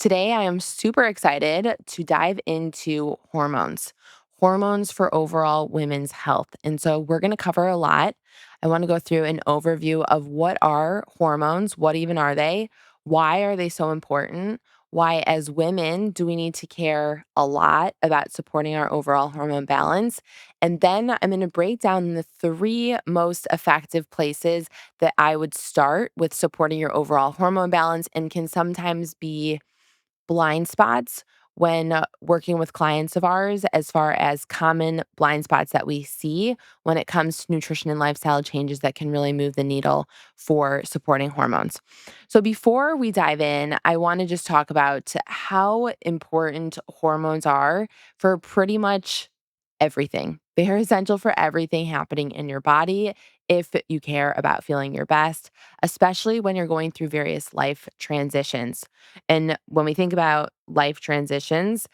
Today, I am super excited to dive into hormones for overall women's health. And so, we're going to cover a lot. I want to go through an overview of what are hormones, what even are they, why are they so important, why, as women, do we need to care a lot about supporting our overall hormone balance. And then I'm going to break down the three most effective places that I would start with supporting your overall hormone balance and can sometimes be blind spots when working with clients of ours, as far as common blind spots that we see when it comes to nutrition and lifestyle changes that can really move the needle for supporting hormones. So, before we dive in, I want to just talk about how important hormones are for pretty much everything. They're essential for everything happening in your body if you care about feeling your best, especially when you're going through various life transitions. And when we think about life transitions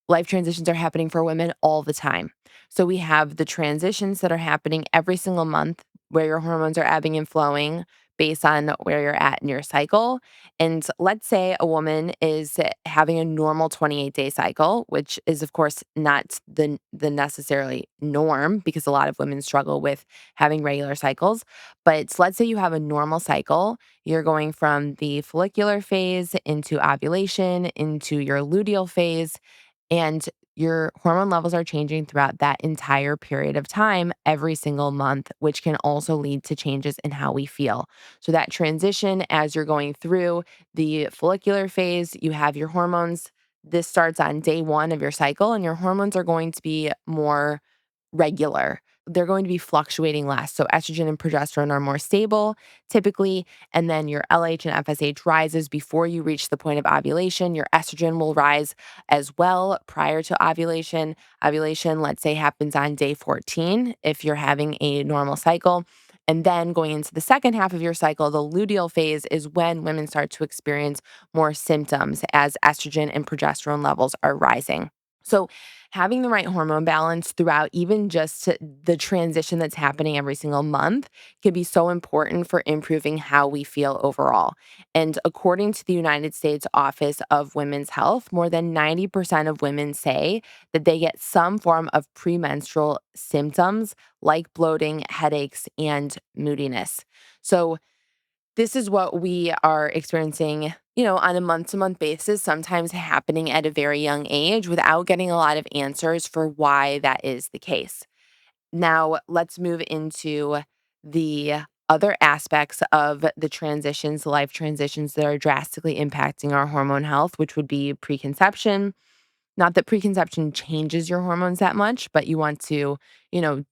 are happening for women all the time. So we have the transitions that are happening every single month where your hormones are ebbing and flowing based on where you're at in your cycle. And let's say a woman is having a normal 28-day cycle, which is of course not the necessarily norm because a lot of women struggle with having regular cycles. But let's say you have a normal cycle, you're going from the follicular phase into ovulation into your luteal phase, and your hormone levels are changing throughout that entire period of time every single month, which can also lead to changes in how we feel. So, that transition as you're going through the follicular phase, you have your hormones. This starts on day one of your cycle, and your hormones are going to be more regular. They're going to be fluctuating less. So estrogen and progesterone are more stable typically, and then your LH and FSH rises before you reach the point of ovulation. Your estrogen will rise as well prior to ovulation. Ovulation, let's say, happens on day 14 if you're having a normal cycle. And then going into the second half of your cycle, the luteal phase is when women start to experience more symptoms as estrogen and progesterone levels are rising. So, having the right hormone balance throughout even just the transition that's happening every single month can be so important for improving how we feel overall. And according to the United States Office of Women's Health, more than 90% of women say that they get some form of premenstrual symptoms like bloating, headaches, and moodiness. So, this is what we are experiencing, on a month to month basis, sometimes happening at a very young age without getting a lot of answers for why that is the case. Now, let's move into the other aspects of the transitions, life transitions that are drastically impacting our hormone health, which would be preconception. Not that preconception changes your hormones that much, but you want to,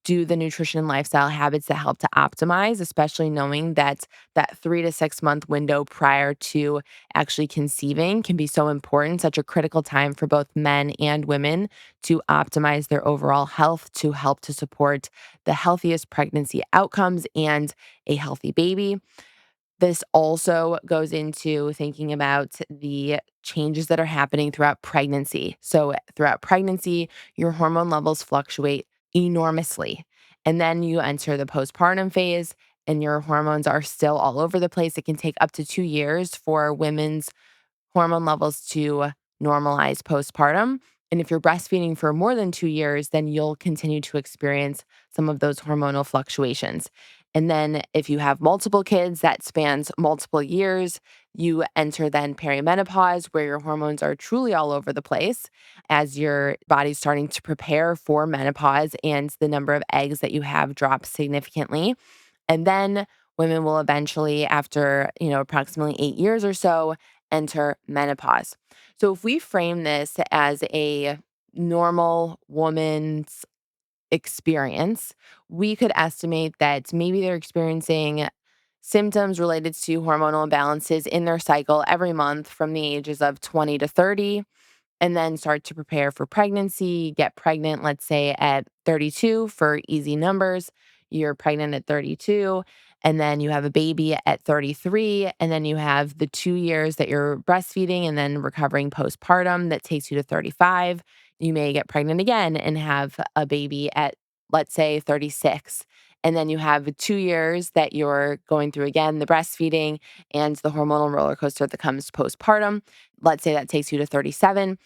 do the nutrition and lifestyle habits that help to optimize, especially knowing that that 3 to 6 month window prior to actually conceiving can be so important, such a critical time for both men and women to optimize their overall health to help to support the healthiest pregnancy outcomes and a healthy baby. This also goes into thinking about the changes that are happening throughout pregnancy. So, throughout pregnancy, your hormone levels fluctuate enormously. And then you enter the postpartum phase, and your hormones are still all over the place. It can take up to 2 years for women's hormone levels to normalize postpartum. And if you're breastfeeding for more than 2 years, then you'll continue to experience some of those hormonal fluctuations. And then if you have multiple kids that spans multiple years, you enter then perimenopause, where your hormones are truly all over the place as your body's starting to prepare for menopause and the number of eggs that you have drops significantly. And then women will eventually, after, approximately 8 years or so, enter menopause. So if we frame this as a normal woman's experience, we could estimate that maybe they're experiencing symptoms related to hormonal imbalances in their cycle every month from the ages of 20 to 30, and then start to prepare for pregnancy, get pregnant, let's say at 32 for easy numbers. You're pregnant at 32, and then you have a baby at 33, and then you have the 2 years that you're breastfeeding and then recovering postpartum that takes you to 35. You may get pregnant again and have a baby at, let's say, 36. And then you have 2 years that you're going through again the breastfeeding and the hormonal roller coaster that comes postpartum. Let's say that takes you to 37.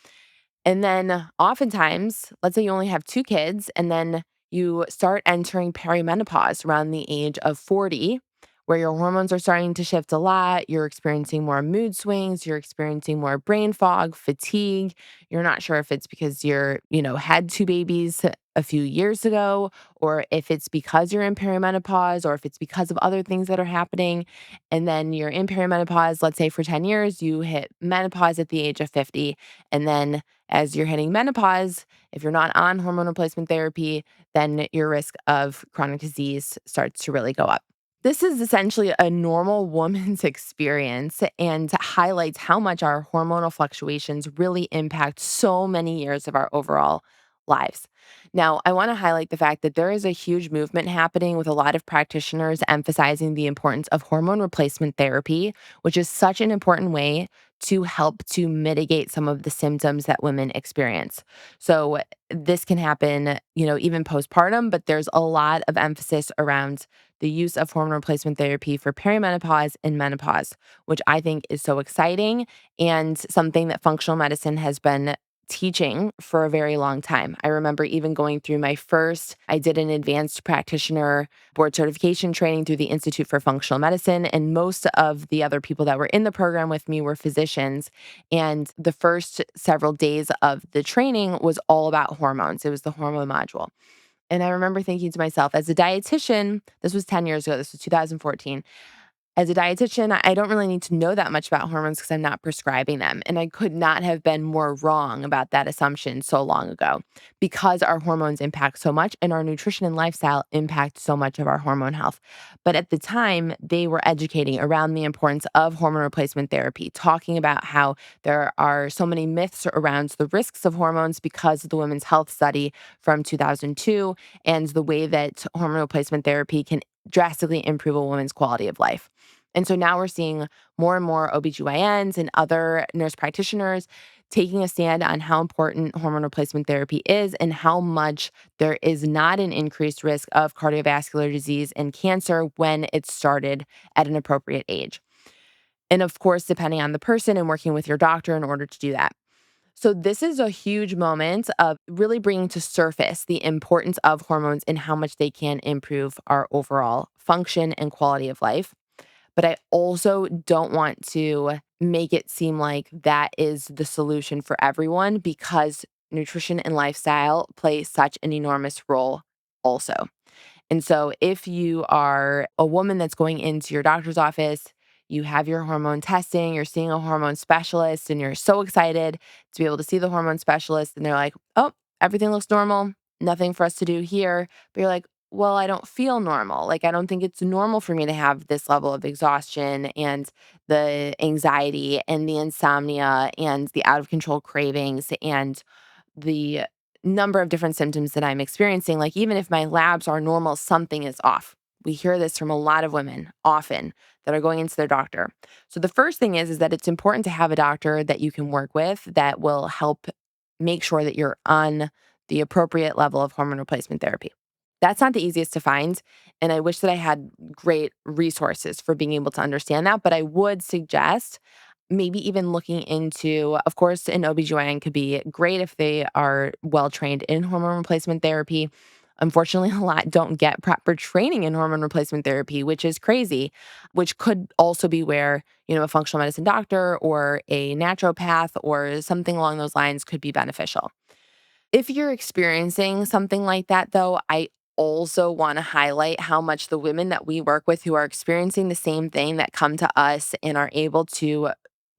And then oftentimes, let's say you only have two kids, and then you start entering perimenopause around the age of 40, where your hormones are starting to shift a lot. You're experiencing more mood swings, you're experiencing more brain fog, fatigue. You're not sure if it's because had two babies a few years ago, or if it's because you're in perimenopause, or if it's because of other things that are happening. And then you're in perimenopause, let's say for 10 years, you hit menopause at the age of 50. And then as you're hitting menopause, if you're not on hormone replacement therapy, then your risk of chronic disease starts to really go up. This is essentially a normal woman's experience and highlights how much our hormonal fluctuations really impact so many years of our overall lives. Now, I want to highlight the fact that there is a huge movement happening with a lot of practitioners emphasizing the importance of hormone replacement therapy, which is such an important way to help to mitigate some of the symptoms that women experience. So, this can happen, even postpartum, but there's a lot of emphasis around the use of hormone replacement therapy for perimenopause and menopause, which I think is so exciting and something that functional medicine has been teaching for a very long time. I remember even going through I did an advanced practitioner board certification training through the Institute for Functional Medicine. And most of the other people that were in the program with me were physicians. And the first several days of the training was all about hormones. It was the hormone module. And I remember thinking to myself, as a dietitian, this was 10 years ago, this was 2014. As a dietitian, I don't really need to know that much about hormones because I'm not prescribing them. And I could not have been more wrong about that assumption so long ago because our hormones impact so much and our nutrition and lifestyle impact so much of our hormone health. But at the time, they were educating around the importance of hormone replacement therapy, talking about how there are so many myths around the risks of hormones because of the Women's Health Study from 2002 and the way that hormone replacement therapy can drastically improve a woman's quality of life. And so now we're seeing more and more OBGYNs and other nurse practitioners taking a stand on how important hormone replacement therapy is and how much there is not an increased risk of cardiovascular disease and cancer when it's started at an appropriate age. And of course, depending on the person and working with your doctor in order to do that. So, this is a huge moment of really bringing to surface the importance of hormones and how much they can improve our overall function and quality of life. But I also don't want to make it seem like that is the solution for everyone because nutrition and lifestyle play such an enormous role also. And so, if you are a woman that's going into your doctor's office, you have your hormone testing, you're seeing a hormone specialist, and you're so excited to be able to see the hormone specialist, and they're like, oh, everything looks normal, nothing for us to do here. But you're like, well, I don't feel normal. Like, I don't think it's normal for me to have this level of exhaustion and the anxiety and the insomnia and the out of control cravings and the number of different symptoms that I'm experiencing. Like, even if my labs are normal, something is off. We hear this from a lot of women often that are going into their doctor. So the first thing is that it's important to have a doctor that you can work with that will help make sure that you're on the appropriate level of hormone replacement therapy. That's not the easiest to find. And I wish that I had great resources for being able to understand that. But I would suggest maybe even looking into, of course, an OBGYN could be great if they are well trained in hormone replacement therapy. Unfortunately, a lot don't get proper training in hormone replacement therapy, which is crazy, which could also be where, a functional medicine doctor or a naturopath or something along those lines could be beneficial. If you're experiencing something like that, though, I also want to highlight how much the women that we work with who are experiencing the same thing that come to us and are able to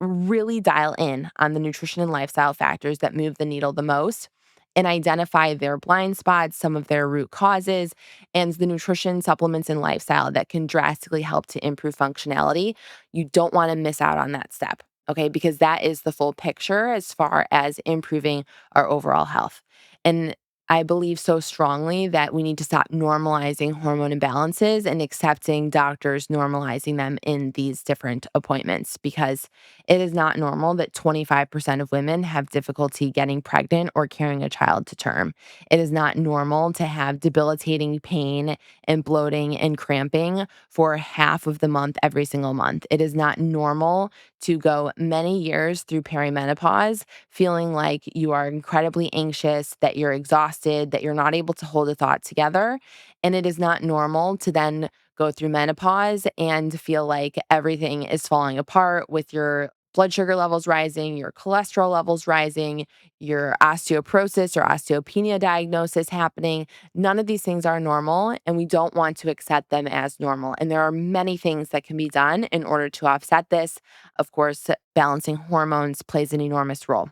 really dial in on the nutrition and lifestyle factors that move the needle the most and identify their blind spots, some of their root causes, and the nutrition, supplements, and lifestyle that can drastically help to improve functionality. You don't want to miss out on that step. Okay, because that is the full picture as far as improving our overall health. And I believe so strongly that we need to stop normalizing hormone imbalances and accepting doctors normalizing them in these different appointments because it is not normal that 25% of women have difficulty getting pregnant or carrying a child to term. It is not normal to have debilitating pain and bloating and cramping for half of the month every single month. It is not normal to go many years through perimenopause feeling like you are incredibly anxious, that you're exhausted, that you're not able to hold a thought together. And it is not normal to then go through menopause and feel like everything is falling apart with your blood sugar levels rising, your cholesterol levels rising, your osteoporosis or osteopenia diagnosis happening. None of these things are normal, and we don't want to accept them as normal. And there are many things that can be done in order to offset this. Of course, balancing hormones plays an enormous role.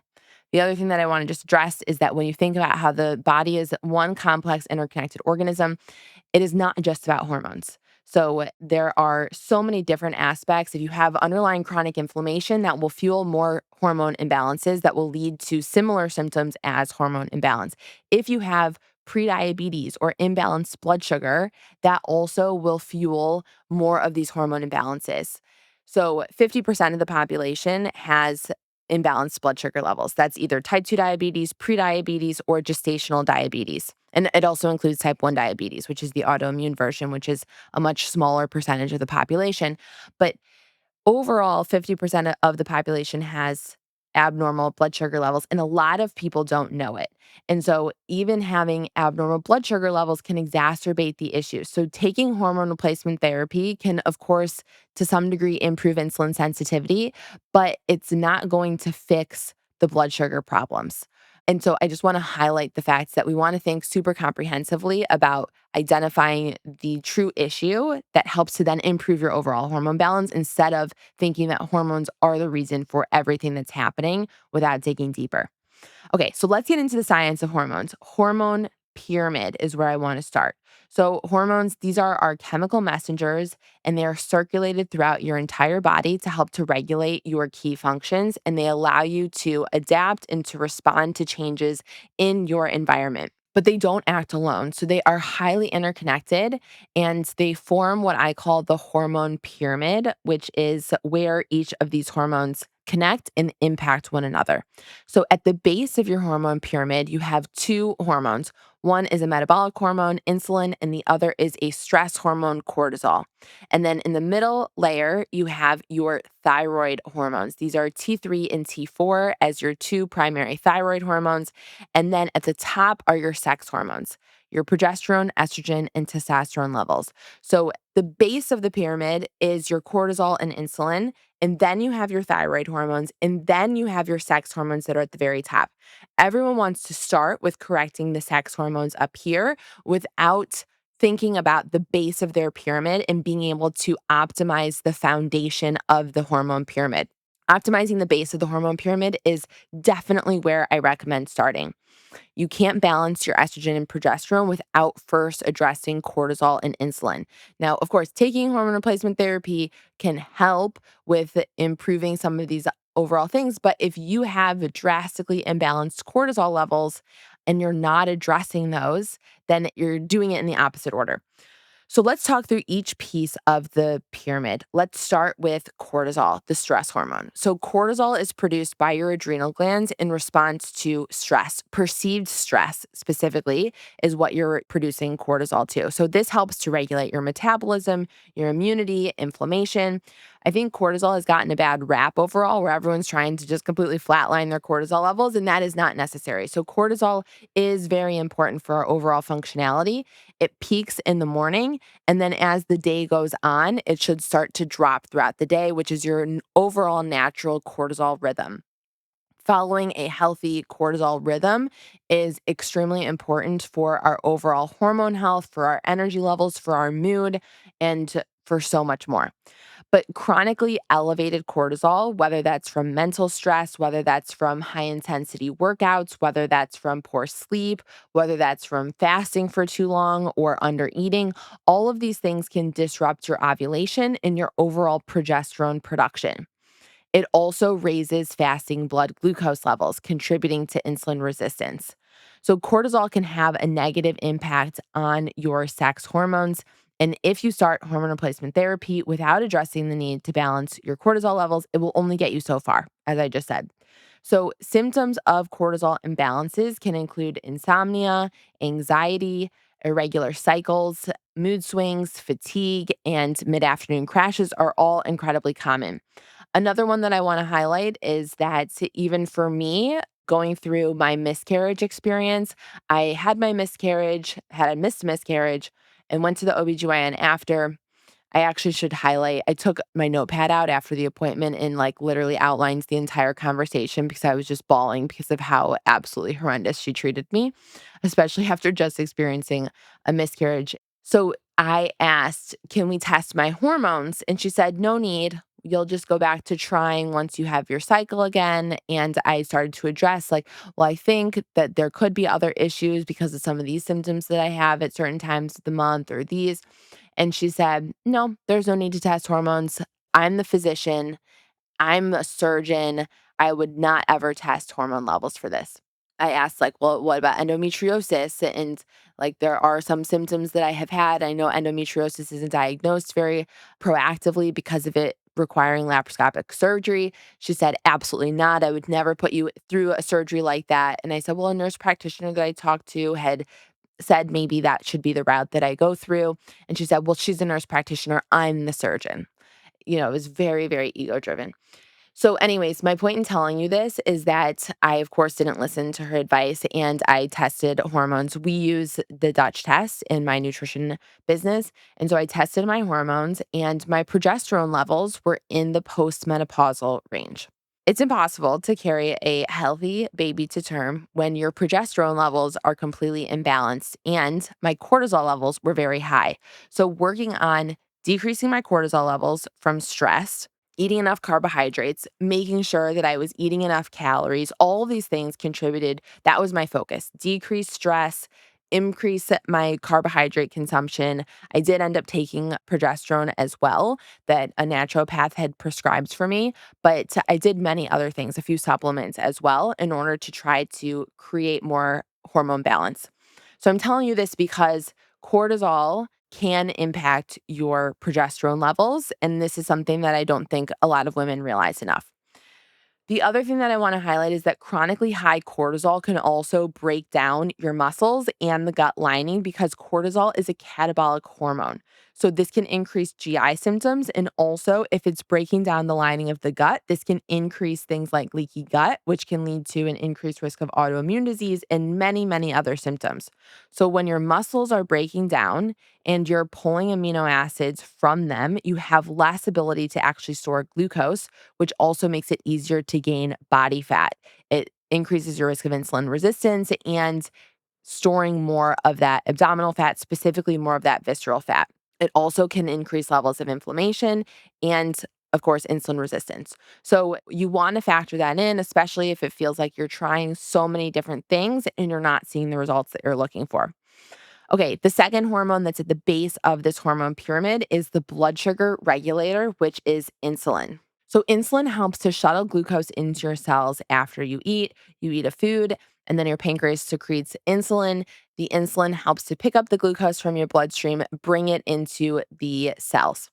The other thing that I want to just address is that when you think about how the body is one complex interconnected organism, it is not just about hormones. So there are so many different aspects. If you have underlying chronic inflammation, that will fuel more hormone imbalances that will lead to similar symptoms as hormone imbalance. If you have prediabetes or imbalanced blood sugar, that also will fuel more of these hormone imbalances. So 50% of the population has imbalanced blood sugar levels. That's either type 2 diabetes, prediabetes, or gestational diabetes. And it also includes type 1 diabetes, which is the autoimmune version, which is a much smaller percentage of the population. But overall, 50% of the population has abnormal blood sugar levels, and a lot of people don't know it. And so, even having abnormal blood sugar levels can exacerbate the issue. So, taking hormone replacement therapy can, of course, to some degree, improve insulin sensitivity, but it's not going to fix the blood sugar problems. And so I just want to highlight the fact that we want to think super comprehensively about identifying the true issue that helps to then improve your overall hormone balance instead of thinking that hormones are the reason for everything that's happening without digging deeper. Okay, so let's get into the science of hormones. Hormone pyramid is where I want to start. So, hormones, these are our chemical messengers, and they are circulated throughout your entire body to help to regulate your key functions, and they allow you to adapt and to respond to changes in your environment. But they don't act alone. So they are highly interconnected and they form what I call the hormone pyramid, which is where each of these hormones connect and impact one another. So at the base of your hormone pyramid, you have two hormones. One is a metabolic hormone, insulin, and the other is a stress hormone, cortisol. And then in the middle layer, you have your thyroid hormones. These are T3 and T4 as your two primary thyroid hormones. And then at the top are your sex hormones, your progesterone, estrogen, and testosterone levels. So the base of the pyramid is your cortisol and insulin. And then you have your thyroid hormones, and then you have your sex hormones that are at the very top. Everyone wants to start with correcting the sex hormones up here without thinking about the base of their pyramid and being able to optimize the foundation of the hormone pyramid. Optimizing the base of the hormone pyramid is definitely where I recommend starting. You can't balance your estrogen and progesterone without first addressing cortisol and insulin. Now, of course, taking hormone replacement therapy can help with improving some of these overall things. But if you have drastically imbalanced cortisol levels and you're not addressing those, then you're doing it in the opposite order. So let's talk through each piece of the pyramid. Let's start with cortisol, the stress hormone. So, cortisol is produced by your adrenal glands in response to stress. Perceived stress, specifically, is what you're producing cortisol to. So, this helps to regulate your metabolism, your immunity, inflammation. I think cortisol has gotten a bad rap overall, where everyone's trying to just completely flatline their cortisol levels, and that is not necessary. So, cortisol is very important for our overall functionality. It peaks in the morning, and then as the day goes on, it should start to drop throughout the day, which is your overall natural cortisol rhythm. Following a healthy cortisol rhythm is extremely important for our overall hormone health, for our energy levels, for our mood, and for so much more. But chronically elevated cortisol, whether that's from mental stress, whether that's from high intensity workouts, whether that's from poor sleep, whether that's from fasting for too long or under eating, all of these things can disrupt your ovulation and your overall progesterone production. It also raises fasting blood glucose levels, contributing to insulin resistance. So, cortisol can have a negative impact on your sex hormones. And if you start hormone replacement therapy without addressing the need to balance your cortisol levels, it will only get you so far, as I just said. So, symptoms of cortisol imbalances can include insomnia, anxiety, irregular cycles, mood swings, fatigue, and mid afternoon crashes are all incredibly common. Another one that I want to highlight is that even for me, going through my miscarriage experience, I had my miscarriage, had a missed miscarriage, and went to the OBGYN after. I actually should highlight, I took my notepad out after the appointment and like literally outlines the entire conversation because I was just bawling because of how absolutely horrendous she treated me, especially after just experiencing a miscarriage. So I asked, can we test my hormones? And she said, no need. You'll just go back to trying once you have your cycle again. And I started to address, like, well, I think that there could be other issues because of some of these symptoms that I have at certain times of the month or these. And she said, no, there's no need to test hormones. I'm the physician. I'm a surgeon. I would not ever test hormone levels for this. I asked, like, well, what about endometriosis? And like, there are some symptoms that I have had. I know endometriosis isn't diagnosed very proactively because of it requiring laparoscopic surgery. She said, absolutely not. I would never put you through a surgery like that. And I said, well, a nurse practitioner that I talked to had said maybe that should be the route that I go through. And she said, well, she's a nurse practitioner. I'm the surgeon. It was very, very ego driven. So, anyways, my point in telling you this is that I, of course, didn't listen to her advice and I tested hormones. We use the Dutch test in my nutrition business. And so I tested my hormones and my progesterone levels were in the postmenopausal range. It's impossible to carry a healthy baby to term when your progesterone levels are completely imbalanced and my cortisol levels were very high. So, working on decreasing my cortisol levels from stress, eating enough carbohydrates, making sure that I was eating enough calories, all of these things contributed. That was my focus. Decrease stress, increase my carbohydrate consumption. I did end up taking progesterone as well that a naturopath had prescribed for me, but I did many other things, a few supplements as well, in order to try to create more hormone balance. So I'm telling you this because cortisol can impact your progesterone levels. And this is something that I don't think a lot of women realize enough. The other thing that I want to highlight is that chronically high cortisol can also break down your muscles and the gut lining because cortisol is a catabolic hormone. So, this can increase GI symptoms. And also, if it's breaking down the lining of the gut, this can increase things like leaky gut, which can lead to an increased risk of autoimmune disease and many, many other symptoms. So, when your muscles are breaking down and you're pulling amino acids from them, you have less ability to actually store glucose, which also makes it easier to gain body fat. It increases your risk of insulin resistance and storing more of that abdominal fat, specifically more of that visceral fat. It also can increase levels of inflammation and, of course, insulin resistance. So you want to factor that in, especially if it feels like you're trying so many different things and you're not seeing the results that you're looking for. Okay, the second hormone that's at the base of this hormone pyramid is the blood sugar regulator, which is insulin. So, insulin helps to shuttle glucose into your cells after you eat. You eat a food, and then your pancreas secretes insulin. The insulin helps to pick up the glucose from your bloodstream, bring it into the cells.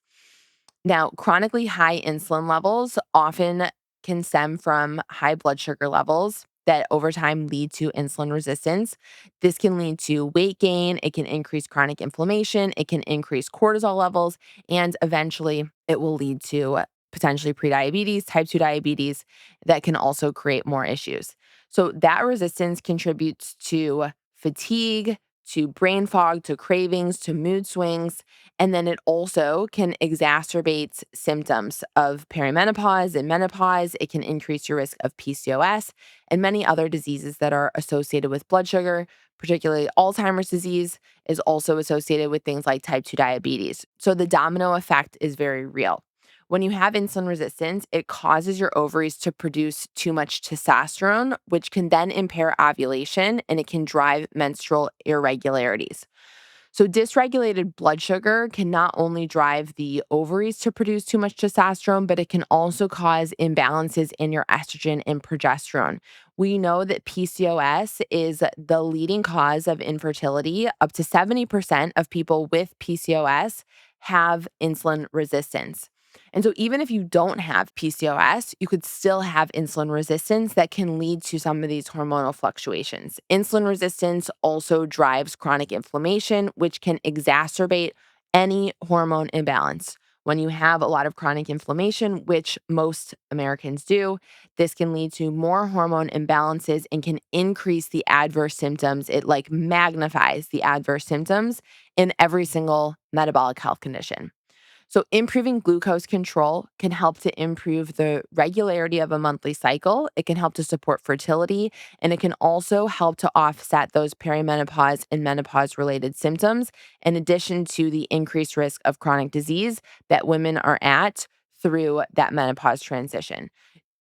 Now, chronically high insulin levels often can stem from high blood sugar levels that over time lead to insulin resistance. This can lead to weight gain, it can increase chronic inflammation, it can increase cortisol levels, and eventually it will lead to potentially prediabetes, type 2 diabetes that can also create more issues. So that resistance contributes to fatigue, to brain fog, to cravings, to mood swings, and then it also can exacerbate symptoms of perimenopause and menopause. It can increase your risk of PCOS and many other diseases that are associated with blood sugar, particularly Alzheimer's disease is also associated with things like type 2 diabetes. So the domino effect is very real. When you have insulin resistance, it causes your ovaries to produce too much testosterone, which can then impair ovulation and it can drive menstrual irregularities. So, dysregulated blood sugar can not only drive the ovaries to produce too much testosterone, but it can also cause imbalances in your estrogen and progesterone. We know that PCOS is the leading cause of infertility. Up to 70% of people with PCOS have insulin resistance. And so, even if you don't have PCOS, you could still have insulin resistance that can lead to some of these hormonal fluctuations. Insulin resistance also drives chronic inflammation, which can exacerbate any hormone imbalance. When you have a lot of chronic inflammation, which most Americans do, this can lead to more hormone imbalances and can increase the adverse symptoms. It like magnifies the adverse symptoms in every single metabolic health condition. So, improving glucose control can help to improve the regularity of a monthly cycle. It can help to support fertility, and it can also help to offset those perimenopause and menopause related symptoms, in addition to the increased risk of chronic disease that women are at through that menopause transition.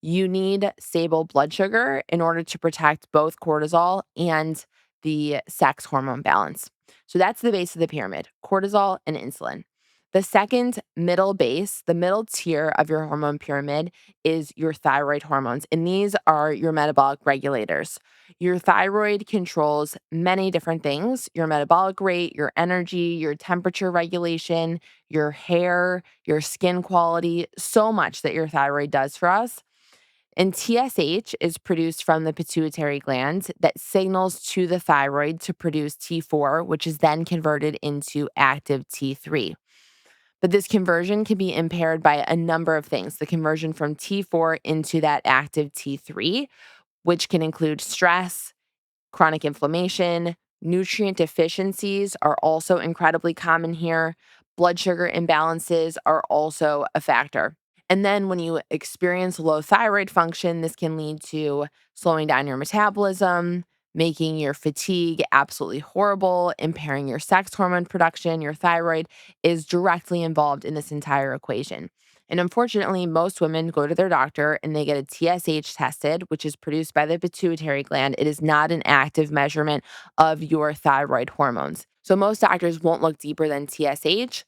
You need stable blood sugar in order to protect both cortisol and the sex hormone balance. So that's the base of the pyramid: cortisol and insulin. The second middle base, the middle tier of your hormone pyramid, is your thyroid hormones. And these are your metabolic regulators. Your thyroid controls many different things: your metabolic rate, your energy, your temperature regulation, your hair, your skin quality, so much that your thyroid does for us. And TSH is produced from the pituitary gland that signals to the thyroid to produce T4, which is then converted into active T3. But this conversion can be impaired by a number of things. The conversion from T4 into that active T3, which can include stress, chronic inflammation, nutrient deficiencies are also incredibly common here. Blood sugar imbalances are also a factor. And then when you experience low thyroid function, this can lead to slowing down your metabolism, making your fatigue absolutely horrible, impairing your sex hormone production. Your thyroid is directly involved in this entire equation. And unfortunately, most women go to their doctor and they get a TSH tested, which is produced by the pituitary gland. It is not an active measurement of your thyroid hormones. So most doctors won't look deeper than TSH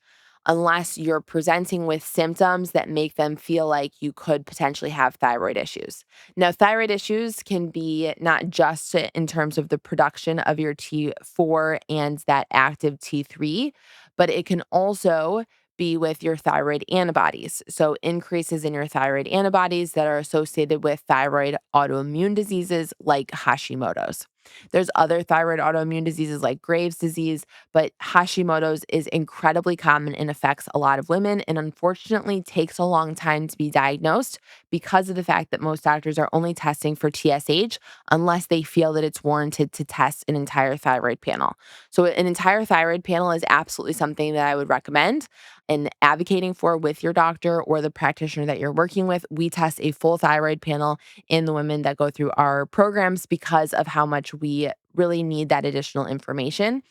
unless you're presenting with symptoms that make them feel like you could potentially have thyroid issues. Now, thyroid issues can be not just in terms of the production of your T4 and that active T3, but it can also be with your thyroid antibodies. So, increases in your thyroid antibodies that are associated with thyroid autoimmune diseases like Hashimoto's. There's other thyroid autoimmune diseases like Graves' disease, but Hashimoto's is incredibly common and affects a lot of women, and unfortunately takes a long time to be diagnosed because of the fact that most doctors are only testing for TSH unless they feel that it's warranted to test an entire thyroid panel. So an entire thyroid panel is absolutely something that I would recommend and advocating for with your doctor or the practitioner that you're working with. We test a full thyroid panel in the women that go through our programs because of how much we really need that additional information.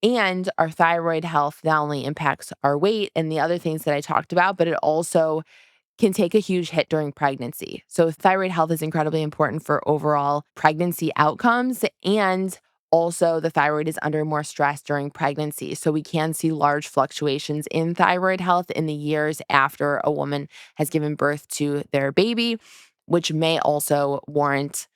And our thyroid health not only impacts our weight and the other things that I talked about, but it also can take a huge hit during pregnancy. So, thyroid health is incredibly important for overall pregnancy outcomes. And also, the thyroid is under more stress during pregnancy. So, we can see large fluctuations in thyroid health in the years after a woman has given birth to their baby, which may also warrant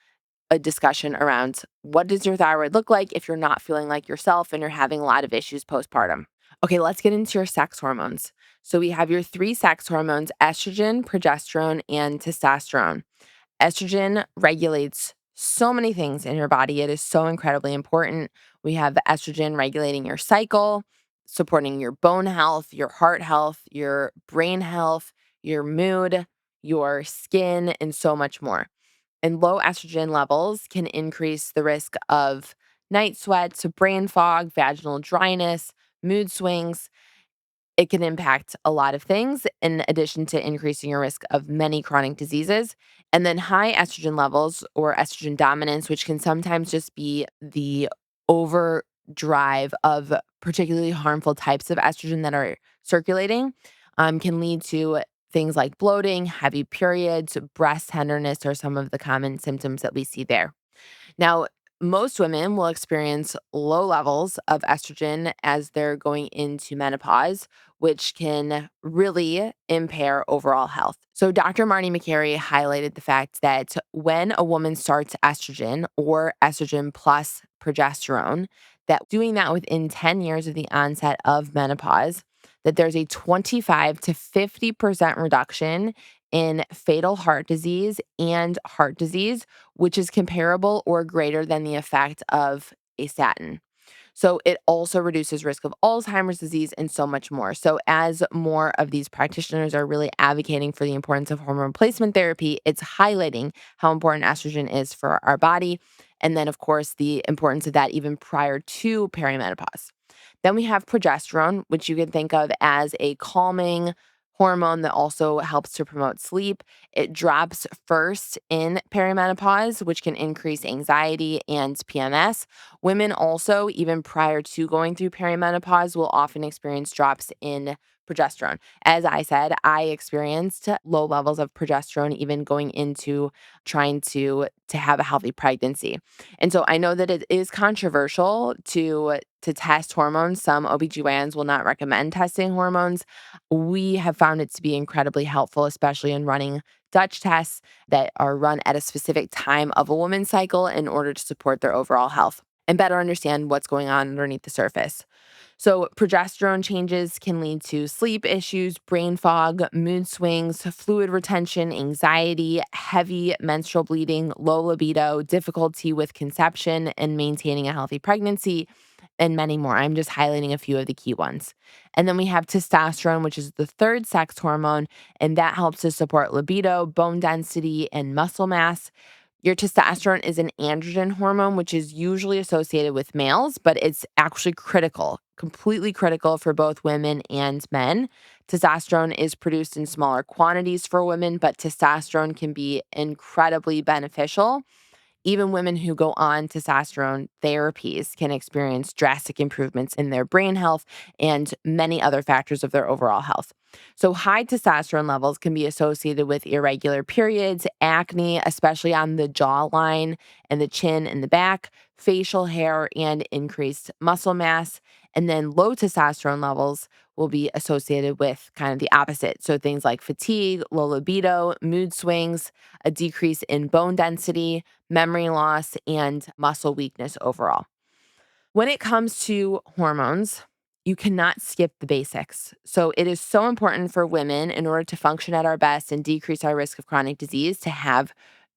a discussion around what does your thyroid look like if you're not feeling like yourself and you're having a lot of issues postpartum. Okay, let's get into your sex hormones. So we have your three sex hormones: estrogen, progesterone, and testosterone. Estrogen regulates so many things in your body. It is so incredibly important. We have estrogen regulating your cycle, supporting your bone health, your heart health, your brain health, your mood, your skin, and so much more. And low estrogen levels can increase the risk of night sweats, brain fog, vaginal dryness, mood swings. It can impact a lot of things in addition to increasing your risk of many chronic diseases. And then high estrogen levels or estrogen dominance, which can sometimes just be the overdrive of particularly harmful types of estrogen that are circulating, can lead to things like bloating, heavy periods, breast tenderness are some of the common symptoms that we see there. Now, most women will experience low levels of estrogen as they're going into menopause, which can really impair overall health. So, Dr. Marty McCary highlighted the fact that when a woman starts estrogen or estrogen plus progesterone, that doing that within 10 years of the onset of menopause, that there's a 25 to 50% reduction in fatal heart disease and heart disease, which is comparable or greater than the effect of a statin. So it also reduces risk of Alzheimer's disease and so much more. So as more of these practitioners are really advocating for the importance of hormone replacement therapy, it's highlighting how important estrogen is for our body. And then, of course, the importance of that even prior to perimenopause. Then we have progesterone, which you can think of as a calming hormone that also helps to promote sleep. It drops first in perimenopause, which can increase anxiety and PMS. Women also, even prior to going through perimenopause, will often experience drops in progesterone. As I said, I experienced low levels of progesterone even going into trying to have a healthy pregnancy. And so I know that it is controversial to test hormones. Some OBGYNs will not recommend testing hormones. We have found it to be incredibly helpful, especially in running Dutch tests that are run at a specific time of a woman's cycle in order to support their overall health and better understand what's going on underneath the surface. So, progesterone changes can lead to sleep issues, brain fog, mood swings, fluid retention, anxiety, heavy menstrual bleeding, low libido, difficulty with conception and maintaining a healthy pregnancy, and many more. I'm just highlighting a few of the key ones. And then we have testosterone, which is the third sex hormone, and that helps to support libido, bone density, and muscle mass. Your testosterone is an androgen hormone, which is usually associated with males, but it's actually critical, completely critical for both women and men. Testosterone is produced in smaller quantities for women, but testosterone can be incredibly beneficial. Even women who go on testosterone therapies can experience drastic improvements in their brain health and many other factors of their overall health. So, high testosterone levels can be associated with irregular periods, acne, especially on the jawline and the chin and the back, facial hair, and increased muscle mass. And then low testosterone levels will be associated with kind of the opposite. So, things like fatigue, low libido, mood swings, a decrease in bone density, memory loss, and muscle weakness overall. When it comes to hormones, you cannot skip the basics. So, it is so important for women in order to function at our best and decrease our risk of chronic disease to have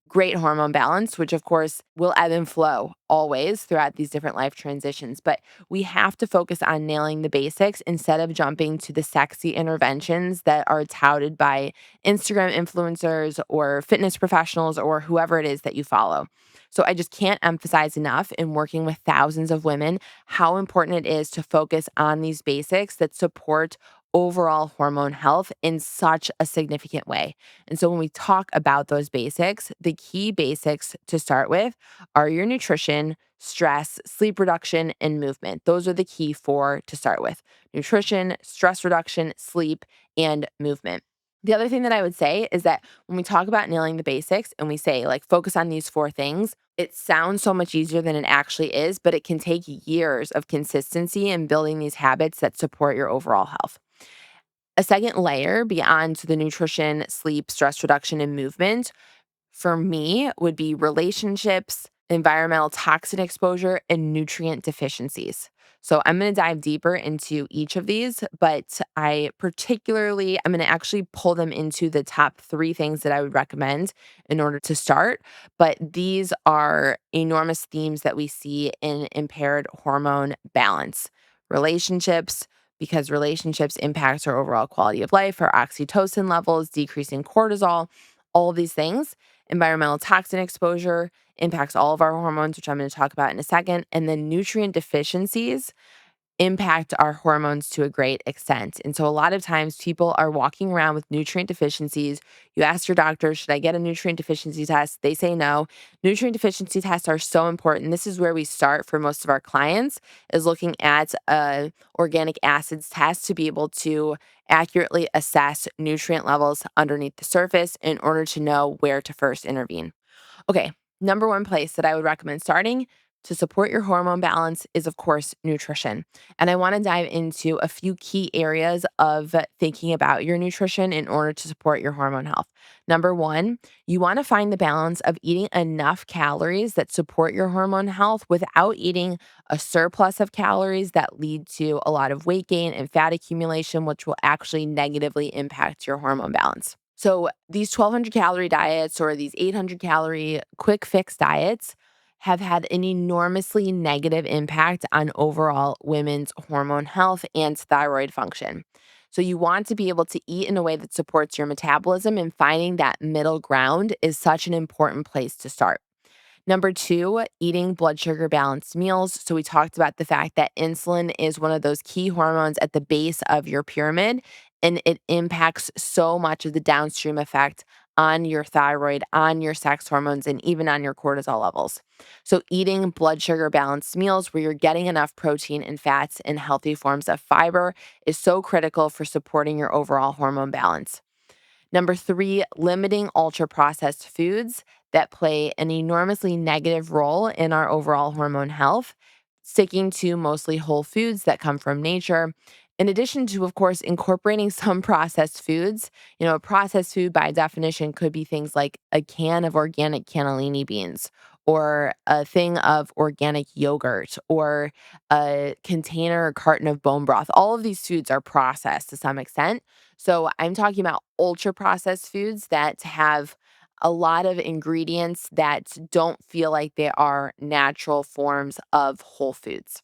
great hormone balance, which of course will ebb and flow always throughout these different life transitions. But we have to focus on nailing the basics instead of jumping to the sexy interventions that are touted by Instagram influencers or fitness professionals or whoever it is that you follow. So I just can't emphasize enough in working with thousands of women how important it is to focus on these basics that support overall hormone health in such a significant way. And so when we talk about those basics, the key basics to start with are your nutrition, stress, sleep reduction, and movement. Those are the key four to start with: nutrition, stress reduction, sleep, and movement. The other thing that I would say is that when we talk about nailing the basics and we say, like, focus on these four things, it sounds so much easier than it actually is, but it can take years of consistency in building these habits that support your overall health. A second layer beyond the nutrition, sleep, stress reduction, and movement for me would be relationships, environmental toxin exposure, and nutrient deficiencies. So I'm going to dive deeper into each of these, but I'm going to actually pull them into the top three things that I would recommend in order to start. But these are enormous themes that we see in impaired hormone balance. Relationships, because relationships impact our overall quality of life, our oxytocin levels, decreasing cortisol, all of these things. Environmental toxin exposure impacts all of our hormones, which I'm going to talk about in a second. And then nutrient deficiencies impact our hormones to a great extent. And so a lot of times people are walking around with nutrient deficiencies. You ask your doctor, should I get a nutrient deficiency test? They say no. Nutrient deficiency tests are so important. This is where we start for most of our clients, is looking at a organic acids test to be able to accurately assess nutrient levels underneath the surface in order to know where to first intervene. Okay, number one place that I would recommend starting: to support your hormone balance is, of course, nutrition. And I want to dive into a few key areas of thinking about your nutrition in order to support your hormone health. Number one, you want to find the balance of eating enough calories that support your hormone health without eating a surplus of calories that lead to a lot of weight gain and fat accumulation, which will actually negatively impact your hormone balance. So, these 1200 calorie diets or these 800 calorie quick fix diets have had an enormously negative impact on overall women's hormone health and thyroid function. So, you want to be able to eat in a way that supports your metabolism, and finding that middle ground is such an important place to start. Number two, eating blood sugar balanced meals. So, we talked about the fact that insulin is one of those key hormones at the base of your pyramid, and it impacts so much of the downstream effect on your thyroid, on your sex hormones, and even on your cortisol levels. So, eating blood sugar balanced meals where you're getting enough protein and fats and healthy forms of fiber is so critical for supporting your overall hormone balance. Number three, limiting ultra processed foods that play an enormously negative role in our overall hormone health, sticking to mostly whole foods that come from nature. In addition to, of course, incorporating some processed foods, a processed food by definition could be things like a can of organic cannellini beans or a thing of organic yogurt or a container or carton of bone broth. All of these foods are processed to some extent. So I'm talking about ultra processed foods that have a lot of ingredients that don't feel like they are natural forms of whole foods.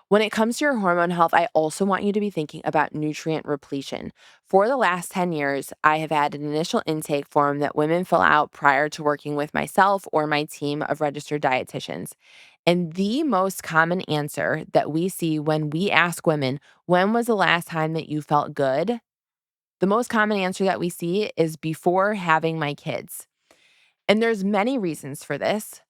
When it comes to your hormone health, I also want you to be thinking about nutrient repletion. For the last 10 years, I have had an initial intake form that women fill out prior to working with myself or my team of registered dietitians. And the most common answer that we see when we ask women, when was the last time that you felt good? The most common answer that we see is before having my kids. And there's many reasons for this,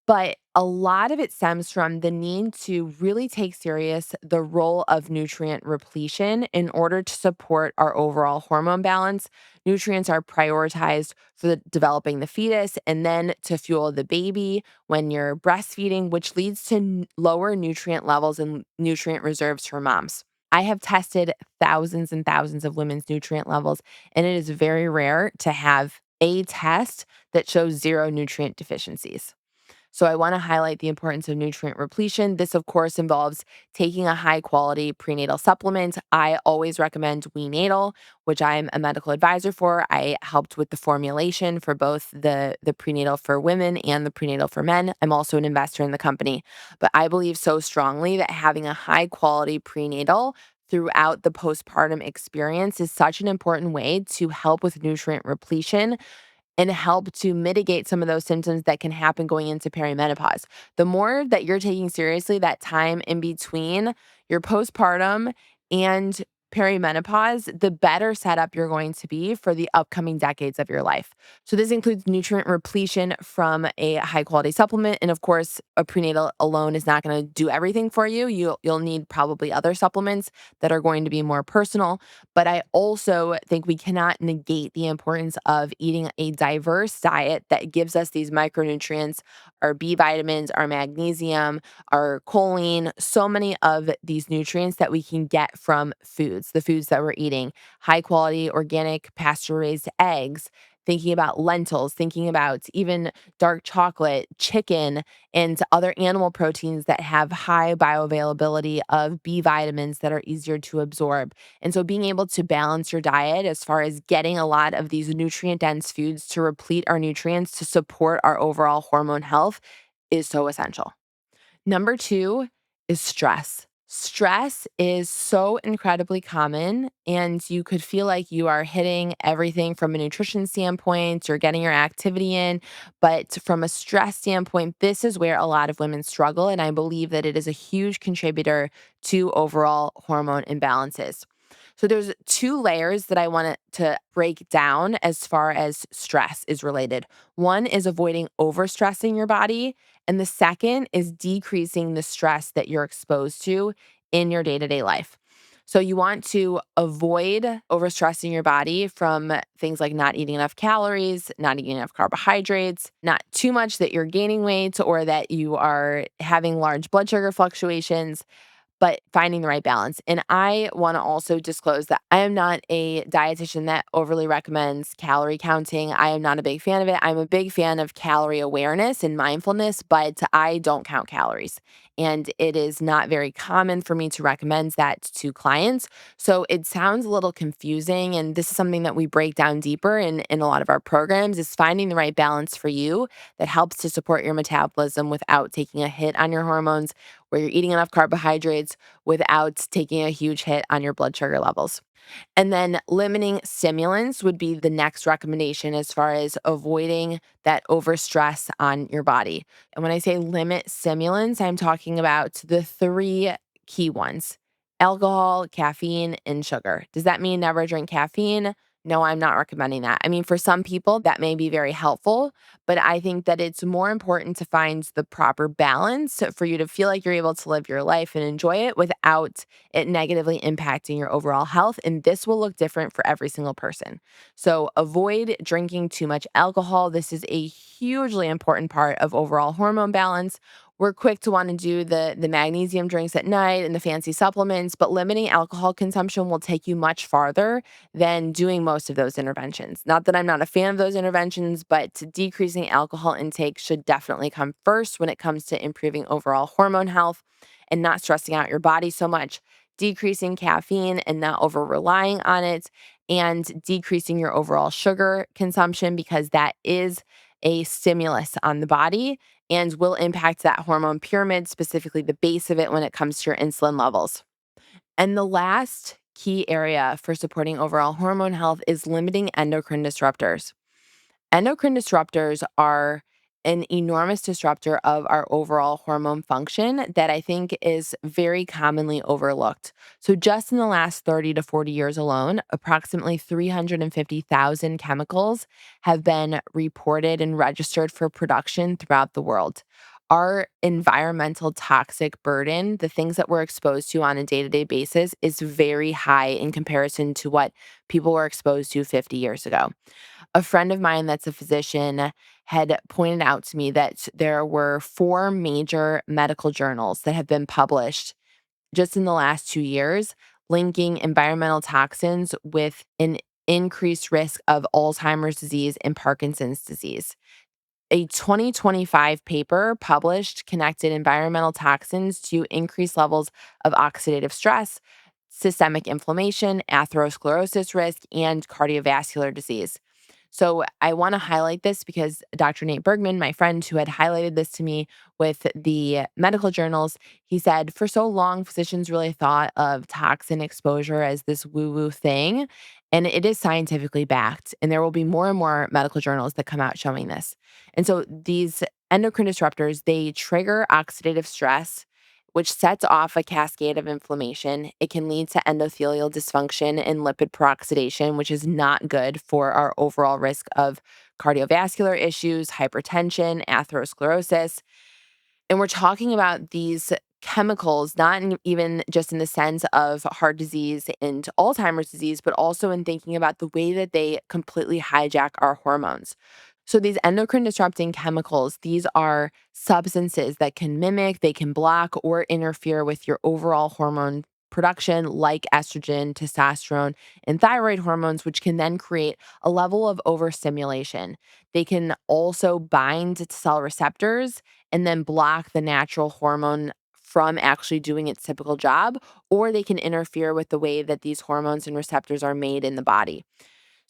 but a lot of it stems from the need to really take serious the role of nutrient repletion in order to support our overall hormone balance. Nutrients are prioritized for developing the fetus and then to fuel the baby when you're breastfeeding, which leads to lower nutrient levels and nutrient reserves for moms. I have tested thousands and thousands of women's nutrient levels, and it is very rare to have a test that shows zero nutrient deficiencies. So I want to highlight the importance of nutrient repletion. This, of course, involves taking a high quality prenatal supplement. I always recommend Wenatal, which I'm a medical advisor for. I helped with the formulation for both the prenatal for women and the prenatal for men. I'm also an investor in the company, but I believe so strongly that having a high quality prenatal throughout the postpartum experience is such an important way to help with nutrient repletion and help to mitigate some of those symptoms that can happen going into perimenopause. The more that you're taking seriously that time in between your postpartum and perimenopause, the better setup you're going to be for the upcoming decades of your life. So this includes nutrient repletion from a high quality supplement, and of course, a prenatal alone is not going to do everything for you. You'll need probably other supplements that are going to be more personal, but I also think we cannot negate the importance of eating a diverse diet that gives us these micronutrients, our B vitamins, our magnesium, our choline, so many of these nutrients that we can get from foods, the foods that we're eating, high quality, organic, pasture raised eggs. Thinking about lentils, thinking about even dark chocolate, chicken, and other animal proteins that have high bioavailability of B vitamins that are easier to absorb. And so being able to balance your diet as far as getting a lot of these nutrient dense foods to replete our nutrients to support our overall hormone health is so essential. Number two is stress. Stress is so incredibly common, and you could feel like you are hitting everything from a nutrition standpoint, you're getting your activity in. But from a stress standpoint, this is where a lot of women struggle. And I believe that it is a huge contributor to overall hormone imbalances. So there's two layers that I want to break down as far as stress is related. One is avoiding overstressing your body, and the second is decreasing the stress that you're exposed to in your day-to-day life. So you want to avoid overstressing your body from things like not eating enough calories, not eating enough carbohydrates, not too much that you're gaining weight or that you are having large blood sugar fluctuations, but finding the right balance. And I want to also disclose that I am not a dietitian that overly recommends calorie counting. I am not a big fan of it. I'm a big fan of calorie awareness and mindfulness, but I don't count calories. And it is not very common for me to recommend that to clients. So it sounds a little confusing. And this is something that we break down deeper in a lot of our programs is finding the right balance for you that helps to support your metabolism without taking a hit on your hormones, where you're eating enough carbohydrates without taking a huge hit on your blood sugar levels. And then limiting stimulants would be the next recommendation as far as avoiding that overstress on your body. And when I say limit stimulants, I'm talking about the three key ones: alcohol, caffeine, and sugar. Does that mean never drink caffeine? No, I'm not recommending that. I mean, for some people, that may be very helpful, but I think that it's more important to find the proper balance for you to feel like you're able to live your life and enjoy it without it negatively impacting your overall health. And this will look different for every single person. So avoid drinking too much alcohol. This is a hugely important part of overall hormone balance. We're quick to want to do the magnesium drinks at night and the fancy supplements, but limiting alcohol consumption will take you much farther than doing most of those interventions. Not that I'm not a fan of those interventions, but decreasing alcohol intake should definitely come first when it comes to improving overall hormone health and not stressing out your body so much, decreasing caffeine and not over relying on it, and decreasing your overall sugar consumption because that is a stimulus on the body and will impact that hormone pyramid, specifically the base of it when it comes to your insulin levels. And the last key area for supporting overall hormone health is limiting endocrine disruptors. Endocrine disruptors are an enormous disruptor of our overall hormone function that I think is very commonly overlooked. So, just in the last 30 to 40 years alone, approximately 350,000 chemicals have been reported and registered for production throughout the world. Our environmental toxic burden, the things that we're exposed to on a day to day basis, is very high in comparison to what people were exposed to 50 years ago. A friend of mine that's a physician had pointed out to me that there were four major medical journals that have been published just in the last 2 years linking environmental toxins with an increased risk of Alzheimer's disease and Parkinson's disease. A 2025 paper published connected environmental toxins to increased levels of oxidative stress, systemic inflammation, atherosclerosis risk, and cardiovascular disease. So I want to highlight this because Dr. Nate Bergman, my friend who had highlighted this to me with the medical journals, he said for so long, physicians really thought of toxin exposure as this woo woo thing. And it is scientifically backed. And there will be more and more medical journals that come out showing this. And so these endocrine disruptors, they trigger oxidative stress, which sets off a cascade of inflammation. It can lead to endothelial dysfunction and lipid peroxidation, which is not good for our overall risk of cardiovascular issues, hypertension, atherosclerosis. And we're talking about these chemicals, not even just in the sense of heart disease and Alzheimer's disease, but also in thinking about the way that they completely hijack our hormones. So these endocrine disrupting chemicals, these are substances that can mimic, they can block or interfere with your overall hormone production like estrogen, testosterone, and thyroid hormones, which can then create a level of overstimulation. They can also bind to cell receptors and then block the natural hormone from actually doing its typical job, or they can interfere with the way that these hormones and receptors are made in the body.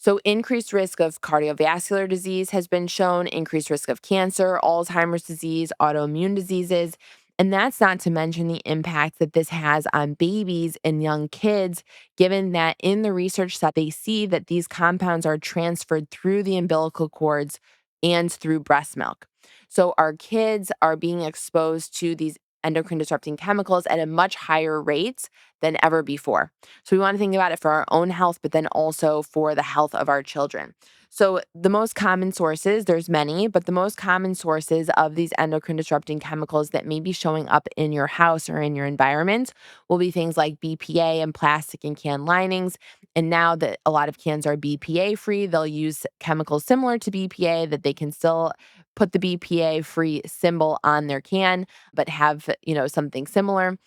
So, increased risk of cardiovascular disease has been shown, increased risk of cancer, Alzheimer's disease, autoimmune diseases. And that's not to mention the impact that this has on babies and young kids, given that in the research that they see that these compounds are transferred through the umbilical cords and through breast milk. So, our kids are being exposed to these endocrine disrupting chemicals at a much higher rate than ever before. So we want to think about it for our own health, but then also for the health of our children. So the most common sources, there's many, but the most common sources of these endocrine disrupting chemicals that may be showing up in your house or in your environment will be things like BPA and plastic and can linings. And now that a lot of cans are BPA free, they'll use chemicals similar to BPA that they can still put the BPA free symbol on their can, but have, something similar.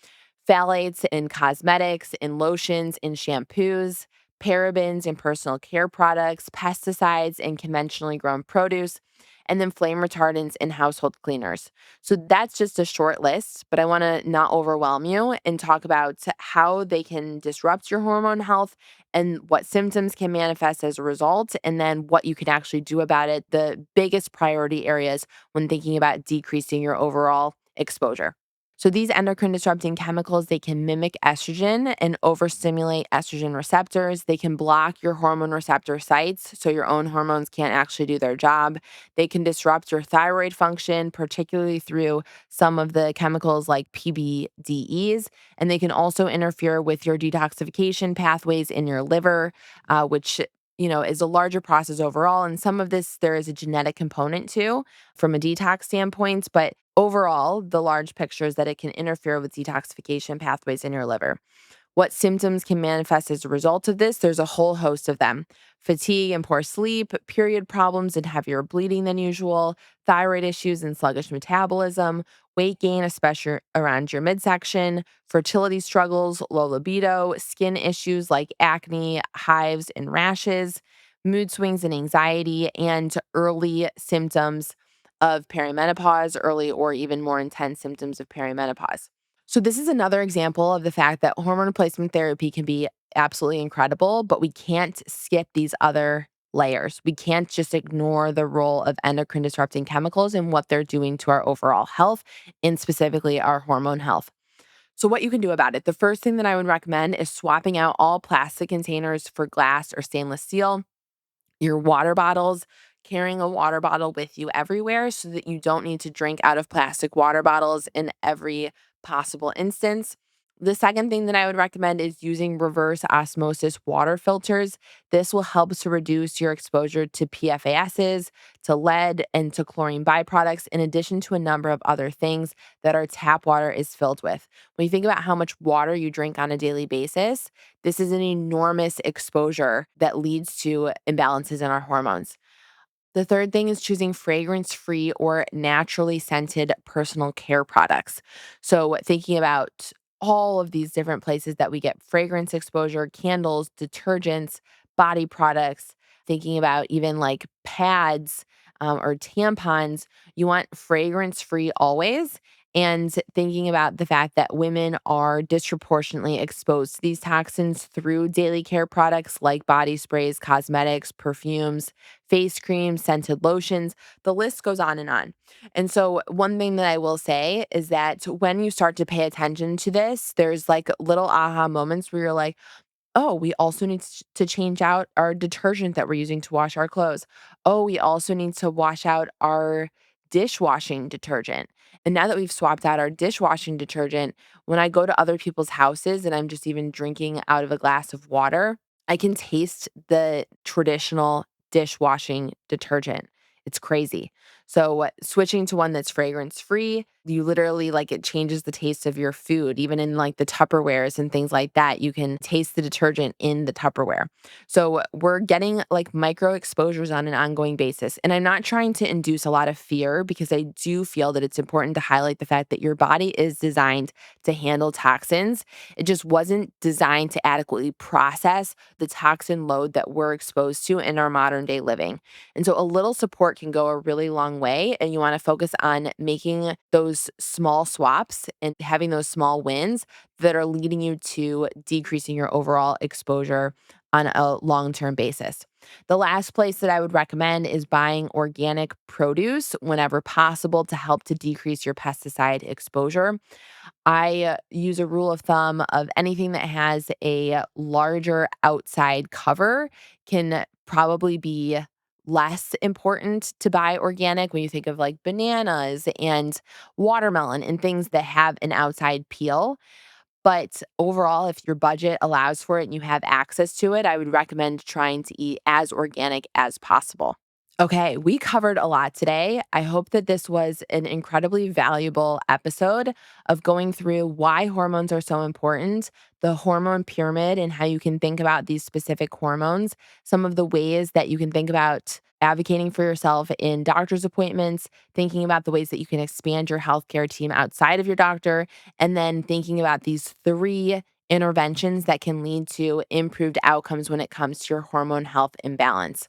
Phthalates in cosmetics, in lotions, in shampoos, parabens in personal care products, pesticides in conventionally grown produce, and then flame retardants in household cleaners. So that's just a short list, but I want to not overwhelm you and talk about how they can disrupt your hormone health and what symptoms can manifest as a result, and then what you can actually do about it. The biggest priority areas when thinking about decreasing your overall exposure. So these endocrine disrupting chemicals, they can mimic estrogen and overstimulate estrogen receptors. They can block your hormone receptor sites so your own hormones can't actually do their job. They can disrupt your thyroid function, particularly through some of the chemicals like PBDEs. And they can also interfere with your detoxification pathways in your liver, which is a larger process overall. And some of this there is a genetic component to from a detox standpoint, but overall, the large picture is that it can interfere with detoxification pathways in your liver. What symptoms can manifest as a result of this? There's a whole host of them: fatigue and poor sleep, period problems and heavier bleeding than usual, thyroid issues and sluggish metabolism, weight gain, especially around your midsection, fertility struggles, low libido, skin issues like acne, hives, and rashes, mood swings and anxiety, and early symptoms of perimenopause, early or even more intense symptoms of perimenopause. So, this is another example of the fact that hormone replacement therapy can be absolutely incredible, but we can't skip these other layers. We can't just ignore the role of endocrine disrupting chemicals and what they're doing to our overall health, and specifically our hormone health. So, what you can do about it, the first thing that I would recommend is swapping out all plastic containers for glass or stainless steel. Your water bottles, carrying a water bottle with you everywhere so that you don't need to drink out of plastic water bottles in every possible instance. The second thing that I would recommend is using reverse osmosis water filters. This will help to reduce your exposure to PFASs, to lead, and to chlorine byproducts, in addition to a number of other things that our tap water is filled with. When you think about how much water you drink on a daily basis, this is an enormous exposure that leads to imbalances in our hormones. The third thing is choosing fragrance free or naturally scented personal care products. So, thinking about all of these different places that we get fragrance exposure: candles, detergents, body products, thinking about even like pads or tampons, you want fragrance free always. And thinking about the fact that women are disproportionately exposed to these toxins through daily care products like body sprays, cosmetics, perfumes, face creams, scented lotions. The list goes on and on. And so, one thing that I will say is that when you start to pay attention to this, there's like little aha moments where you're like, oh, we also need to change out our detergent that we're using to wash our clothes. Oh, we also need to wash out our dishwashing detergent. And now that we've swapped out our dishwashing detergent, when I go to other people's houses and I'm just even drinking out of a glass of water, I can taste the traditional dishwashing detergent. It's crazy. So, switching to one that's fragrance free, you literally like it changes the taste of your food, even in like the Tupperwares and things like that. You can taste the detergent in the Tupperware. So, we're getting like micro exposures on an ongoing basis. And I'm not trying to induce a lot of fear, because I do feel that it's important to highlight the fact that your body is designed to handle toxins. It just wasn't designed to adequately process the toxin load that we're exposed to in our modern day living. And so a little support can go a really long way. And you want to focus on making those small swaps and having those small wins that are leading you to decreasing your overall exposure on a long term basis. The last place that I would recommend is buying organic produce whenever possible to help to decrease your pesticide exposure. I use a rule of thumb of anything that has a larger outside cover can probably be less important to buy organic when you think of like bananas and watermelon and things that have an outside peel. But overall, if your budget allows for it and you have access to it, I would recommend trying to eat as organic as possible. Okay, we covered a lot today. I hope that this was an incredibly valuable episode of going through why hormones are so important, the hormone pyramid, and how you can think about these specific hormones, some of the ways that you can think about advocating for yourself in doctor's appointments, thinking about the ways that you can expand your healthcare team outside of your doctor, and then thinking about these three interventions that can lead to improved outcomes when it comes to your hormone health imbalance.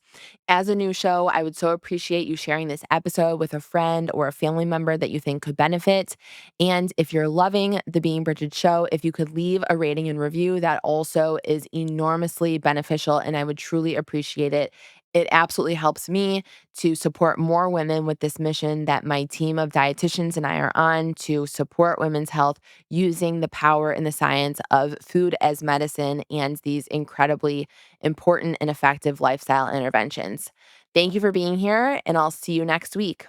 As a new show, I would so appreciate you sharing this episode with a friend or a family member that you think could benefit. And if you're loving the Being Brigid show, if you could leave a rating and review, that also is enormously beneficial. And I would truly appreciate it. It absolutely helps me to support more women with this mission that my team of dietitians and I are on to support women's health using the power and the science of food as medicine and these incredibly important and effective lifestyle interventions. Thank you for being here, and I'll see you next week.